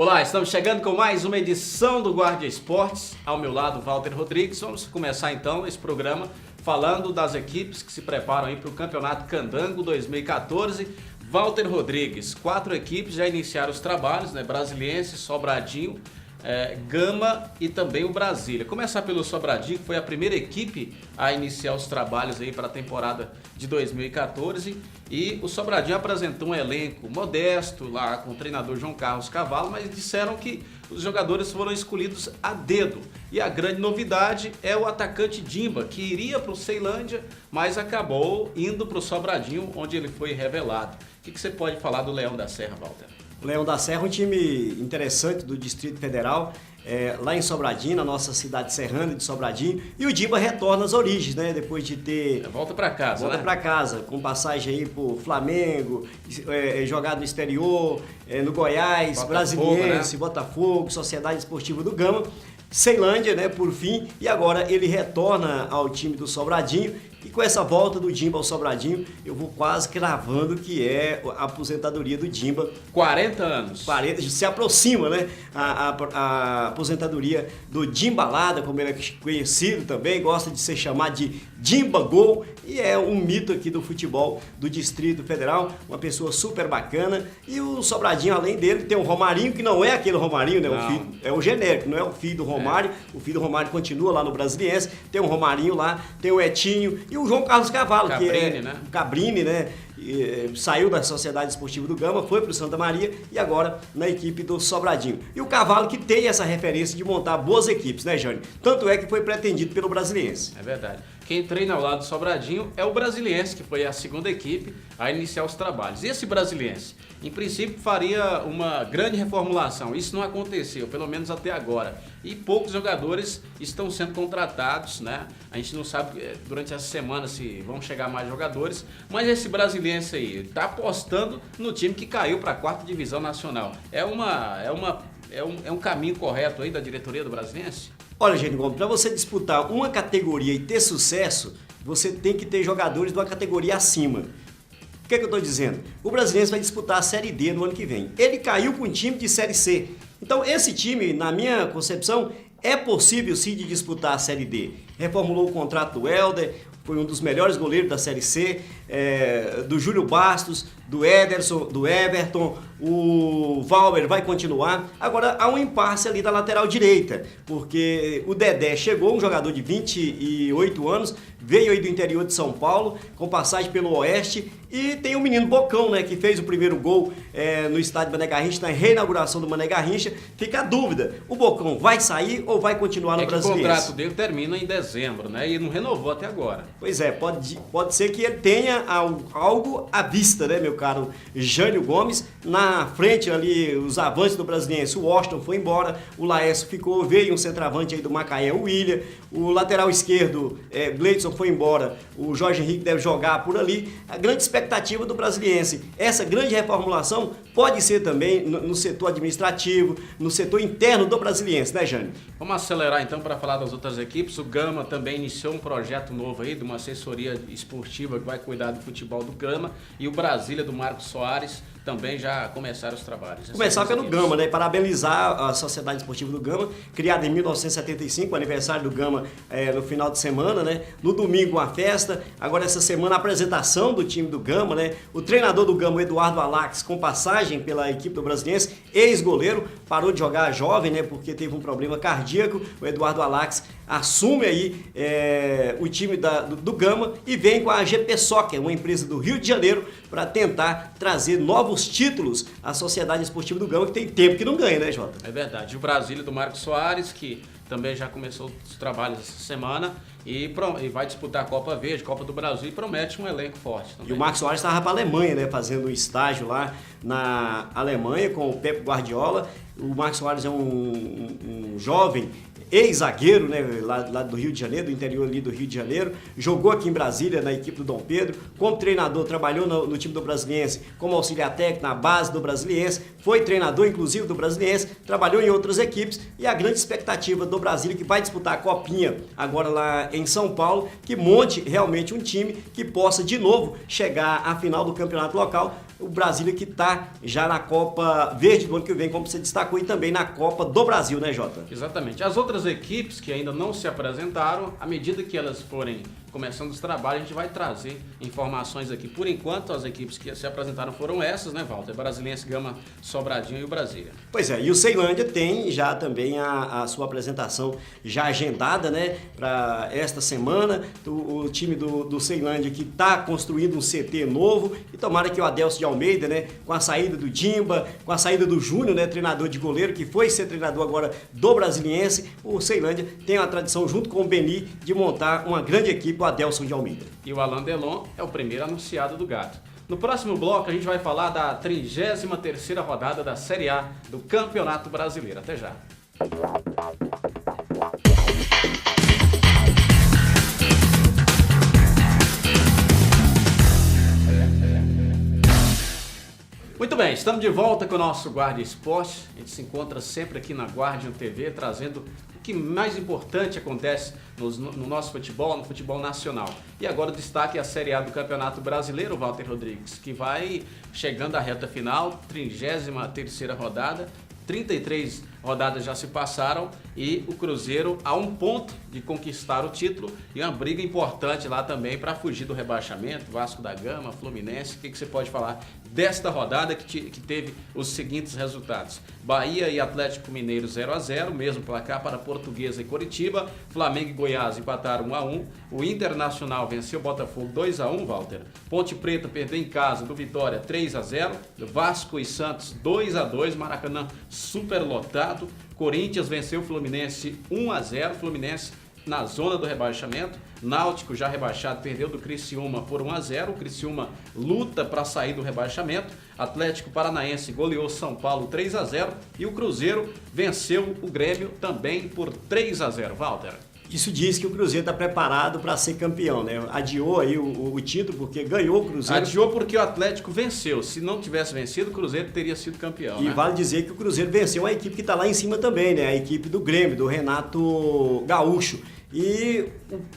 Olá, estamos chegando com mais uma edição do Guardia Esportes. Ao meu lado, Walter Rodrigues. Vamos começar então esse programa falando das equipes que se preparam aí para o Campeonato Candango 2014. Walter Rodrigues, 4 equipes já iniciaram os trabalhos, né? Brasiliense, Sobradinho, Gama e também o Brasília. Começar pelo Sobradinho, que foi a primeira equipe a iniciar os trabalhos aí para a temporada de 2014, e o Sobradinho apresentou um elenco modesto lá com o treinador João Carlos Cavalo, mas disseram que os jogadores foram escolhidos a dedo. E a grande novidade é o atacante Dimba, que iria para o Ceilândia, mas acabou indo para o Sobradinho, onde ele foi revelado. O que você pode falar do Leão da Serra, Walter? O Leão da Serra é um time interessante do Distrito Federal, lá em Sobradinho, na nossa cidade serrana de Sobradinho. E o Dimba retorna às origens, né? Depois de ter... Volta para casa, Volta para casa, com passagem aí por Flamengo, jogado no exterior, no Goiás, Botafogo, Brasiliense, né? Botafogo, Sociedade Esportiva do Gama, Ceilândia, né, por fim, e agora ele retorna ao time do Sobradinho. E com essa volta do Dimba ao Sobradinho, eu vou quase cravando que é a aposentadoria do Dimba. 40 anos. 40, se aproxima, né? A aposentadoria do Dimbalada, como ele é conhecido também, gosta de ser chamado de Dimba Gol, e é um mito aqui do futebol do Distrito Federal, uma pessoa super bacana. E o Sobradinho, além dele, tem o Romarinho, que não é aquele Romarinho, né? O filho, é o genérico, não é o filho do Romário. O filho do Romário continua lá no Brasiliense, tem o Romarinho lá, tem o Etinho e o João Carlos Cavalo, Cabrini, que é né? o Cabrini, né? Saiu da Sociedade Esportiva do Gama, foi para o Santa Maria e agora na equipe do Sobradinho. E o Cavalo que tem essa referência de montar boas equipes, né, Jânio? Tanto é que foi pretendido pelo Brasiliense. É verdade. Quem treina ao lado do Sobradinho é o Brasiliense, que foi a segunda equipe a iniciar os trabalhos. E esse Brasiliense, em princípio, faria uma grande reformulação. Isso não aconteceu, pelo menos até agora. E poucos jogadores estão sendo contratados, né? A gente não sabe durante essa semana se vão chegar mais jogadores, mas esse Brasiliense aí está apostando no time que caiu para a 4ª divisão nacional. É um caminho correto aí da diretoria do Brasiliense? Olha, Gênio Gomes, para você disputar uma categoria e ter sucesso, você tem que ter jogadores de uma categoria acima. O que é que eu estou dizendo? O Brasiliense vai disputar a Série D no ano que vem. Ele caiu com um time de Série C. Então, esse time, na minha concepção, é possível sim de disputar a Série D. Reformulou o contrato do Helder, foi um dos melhores goleiros da Série C, do Júlio Bastos, do Ederson, do Everton, o Valber vai continuar. Agora há um impasse ali da lateral direita, porque o Dedé chegou, um jogador de 28 anos, veio aí do interior de São Paulo, com passagem pelo Oeste, e tem o menino Bocão, né, que fez o primeiro gol no estádio Mané Garrincha, na reinauguração do Mané Garrincha. Fica a dúvida, o Bocão vai sair ou vai continuar no Brasiliense? O contrato dele termina em dezembro, né, e não renovou até agora. Pois é, pode ser que ele tenha algo à vista, né, meu caro Jânio Gomes. Na frente ali, os avantes do Brasiliense, o Washington foi embora, o Laércio ficou, veio um centroavante aí do Macaé, o William, o lateral esquerdo, Gleidson foi embora, o Jorge Henrique deve jogar por ali. A grande expectativa do Brasiliense, essa grande reformulação pode ser também no setor administrativo, no setor interno do Brasiliense, né, Jânio? Vamos acelerar então para falar das outras equipes. O Gama também iniciou um projeto novo aí, de uma assessoria esportiva que vai cuidar do futebol do Gama, e o Brasília do Marcos Soares também já começaram os trabalhos. Começar pelo Gama, né? Parabenizar a Sociedade Esportiva do Gama, criada em 1975, aniversário do Gama no final de semana, né? No domingo uma festa, agora essa semana a apresentação do time do Gama, né? O treinador do Gama, o Eduardo Alax, com passagem pela equipe do Brasiliense, ex-goleiro, parou de jogar jovem, né? Porque teve um problema cardíaco. O Eduardo Alax assume aí o time do Gama e vem com a GP Soccer, uma empresa do Rio de Janeiro, para tentar trazer novos títulos à Sociedade Esportiva do Gama, que tem tempo que não ganha, né, Jota? É verdade. O Brasília do Marcos Soares, que também já começou os trabalhos essa semana e vai disputar a Copa Verde, Copa do Brasil, e promete um elenco forte também. E o Marcos Soares estava para a Alemanha, né, fazendo um estágio lá na Alemanha com o Pep Guardiola. O Marcos Soares é um jovem ex-zagueiro, né, lá do Rio de Janeiro, do interior ali do Rio de Janeiro, jogou aqui em Brasília na equipe do Dom Pedro, como treinador, trabalhou no time do Brasiliense como auxiliar técnico na base do Brasiliense, foi treinador inclusive do Brasiliense, trabalhou em outras equipes, e a grande expectativa do Brasília, que vai disputar a Copinha agora lá em São Paulo, que monte realmente um time que possa de novo chegar à final do campeonato local, o Brasília que está já na Copa Verde do ano que vem, como você destacou, e também na Copa do Brasil, né, Jota? Exatamente. As outras equipes que ainda não se apresentaram, à medida que elas forem começando os trabalhos, a gente vai trazer informações aqui. Por enquanto, as equipes que se apresentaram foram essas, né, Walter? Brasiliense, Gama, Sobradinho e o Brasília. Pois é, e o Ceilândia tem já também a sua apresentação já agendada, né, para esta semana. O time do Ceilândia que está construindo um CT novo, e tomara que o Adelso de Almeida, né, com a saída do Dimba, com a saída do Júnior, né, treinador de goleiro, que foi ser treinador agora do Brasiliense, o Ceilândia tem uma tradição, junto com o Beni, de montar uma grande equipe, o Adelson de Almeida. E o Alain Delon é o primeiro anunciado do Gato. No próximo bloco a gente vai falar da 33ª rodada da Série A do Campeonato Brasileiro. Até já. Muito bem, estamos de volta com o nosso Guardian Esporte. A gente se encontra sempre aqui na Guardian TV, trazendo o que mais importante acontece no nosso futebol, no futebol nacional. E agora o destaque é a Série A do Campeonato Brasileiro, Walter Rodrigues, que vai chegando à reta final, 33ª rodada. 33 rodadas já se passaram e o Cruzeiro a um ponto de conquistar o título e uma briga importante lá também para fugir do rebaixamento, Vasco da Gama, Fluminense. O que você pode falar desta rodada que teve os seguintes resultados? Bahia e Atlético Mineiro 0-0, mesmo placar para Portuguesa e Coritiba. Flamengo e Goiás empataram 1-1. O Internacional venceu o Botafogo 2-1, Walter. Ponte Preta perdeu em casa do Vitória 3-0. Vasco e Santos 2-2, Maracanã superlotado. Corinthians venceu o Fluminense 1-0. Fluminense na zona do rebaixamento. Náutico, já rebaixado, perdeu do Criciúma por 1-0. O Criciúma luta para sair do rebaixamento. Atlético Paranaense goleou São Paulo 3-0. E o Cruzeiro venceu o Grêmio também por 3-0. Walter. Isso diz que o Cruzeiro está preparado para ser campeão, né? Adiou aí o título porque ganhou o Cruzeiro. Adiou porque o Atlético venceu. Se não tivesse vencido, o Cruzeiro teria sido campeão. E vale dizer que o Cruzeiro venceu uma equipe que está lá em cima também, né? A equipe do Grêmio, do Renato Gaúcho. E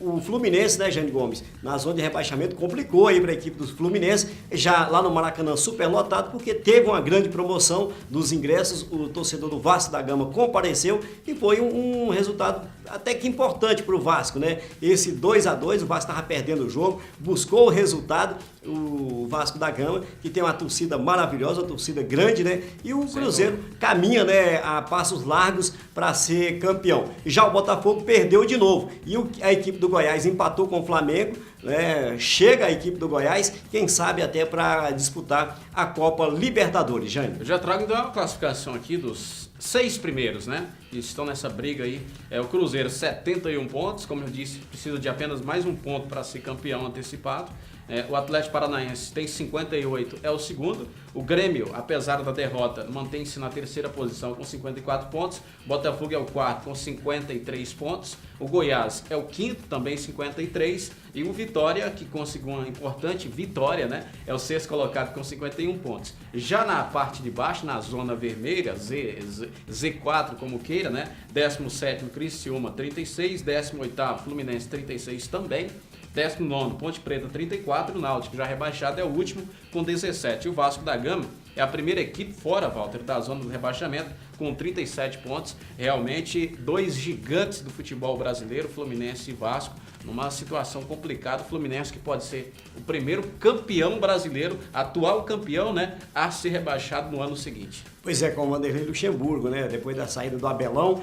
o Fluminense, né, Jânio Gomes, na zona de rebaixamento, complicou aí para a equipe do Fluminense, já lá no Maracanã superlotado, porque teve uma grande promoção dos ingressos, o torcedor do Vasco da Gama compareceu e foi um resultado até que importante para o Vasco, né? Esse 2-2, o Vasco estava perdendo o jogo, buscou o resultado, o Vasco da Gama, que tem uma torcida maravilhosa, uma torcida grande, né? E o Cruzeiro caminha, né, a passos largos para ser campeão. Já o Botafogo perdeu de novo. E a equipe do Goiás empatou com o Flamengo, né? Chega a equipe do Goiás, quem sabe até para disputar a Copa Libertadores, Jânio. Eu já trago então uma classificação aqui dos 6 primeiros, né? Que estão nessa briga aí. O Cruzeiro 71 pontos, como eu disse, precisa de apenas mais um ponto para ser campeão antecipado. O Atlético Paranaense tem 58, é o segundo. O Grêmio, apesar da derrota, mantém-se na terceira posição com 54 pontos. Botafogo é o quarto com 53 pontos. O Goiás é o quinto, também 53. E o Vitória, que conseguiu uma importante vitória, né? É o sexto colocado com 51 pontos. Já na parte de baixo, na zona vermelha, Z4 como queira, né? 17º Criciúma 36, 18º Fluminense 36 também. 19º, Ponte Preta 34, o Náutico já rebaixado é o último com 17. E o Vasco da Gama é a primeira equipe fora, Walter, da zona do rebaixamento com 37 pontos. Realmente dois gigantes do futebol brasileiro, Fluminense e Vasco, numa situação complicada. O Fluminense que pode ser o primeiro campeão brasileiro, atual campeão, né, a ser rebaixado no ano seguinte. Pois é, com o Vanderlei Luxemburgo, né? Depois da saída do Abelão,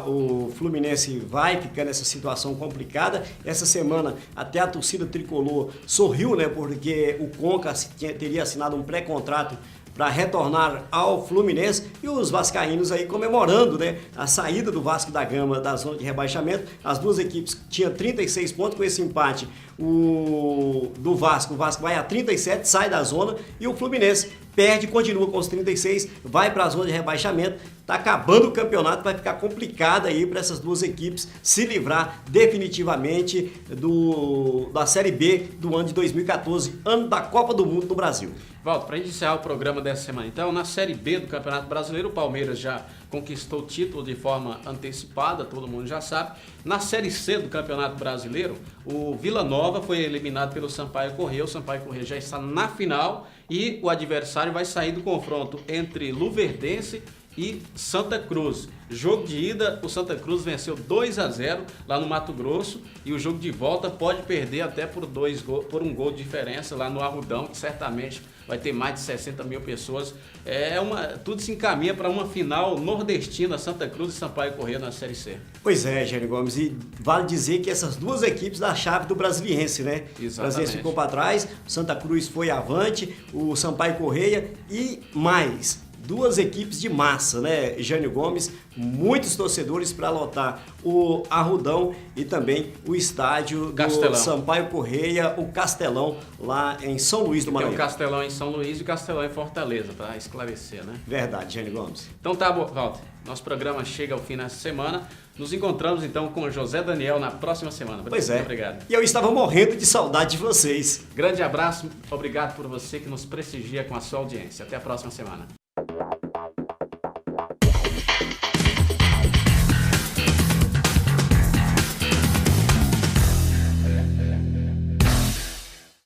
o Fluminense vai ficar nessa situação complicada. Essa semana até a torcida tricolor sorriu, né? Porque o Conca teria assinado um pré-contrato para retornar ao Fluminense, e os vascaínos aí comemorando, né, a saída do Vasco da Gama da zona de rebaixamento. As duas equipes tinham 36 pontos. Com esse empate o Vasco vai a 37, sai da zona, e o Fluminense perde, continua com os 36, vai para a zona de rebaixamento. Está acabando o campeonato, vai ficar complicado aí para essas duas equipes se livrar definitivamente da Série B do ano de 2014, ano da Copa do Mundo no Brasil. Walter, para iniciar o programa dessa semana, então, na Série B do Campeonato Brasileiro, o Palmeiras já conquistou o título de forma antecipada, todo mundo já sabe. Na Série C do Campeonato Brasileiro, o Vila Nova foi eliminado pelo Sampaio Corrêa. O Sampaio Corrêa já está na final e o adversário vai sair do confronto entre Luverdense e Santa Cruz. Jogo de ida, o Santa Cruz venceu 2-0 lá no Mato Grosso e o jogo de volta pode perder até por um gol de diferença lá no Arrudão, que certamente vai ter mais de 60 mil pessoas. Tudo se encaminha para uma final nordestina, Santa Cruz e Sampaio Corrêa na Série C. Pois é, Jânio Gomes, e vale dizer que essas duas equipes da chave do Brasiliense, né? Exatamente. O Brasiliense ficou para trás, o Santa Cruz foi avante, o Sampaio Corrêa e mais duas equipes de massa, né, Jânio Gomes? Muitos torcedores para lotar o Arrudão e também o estádio Castelão. do Sampaio Corrêa, o Castelão, lá em São Luís do Maranhão. Tem o Castelão em São Luís e o Castelão em Fortaleza, para esclarecer, né? Verdade, Jânio Gomes. Então tá bom, Walter. Nosso programa chega ao fim nessa semana. Nos encontramos então com o José Daniel na próxima semana. Pois é. Obrigado. E eu estava morrendo de saudade de vocês. Grande abraço, obrigado por você que nos prestigia com a sua audiência. Até a próxima semana.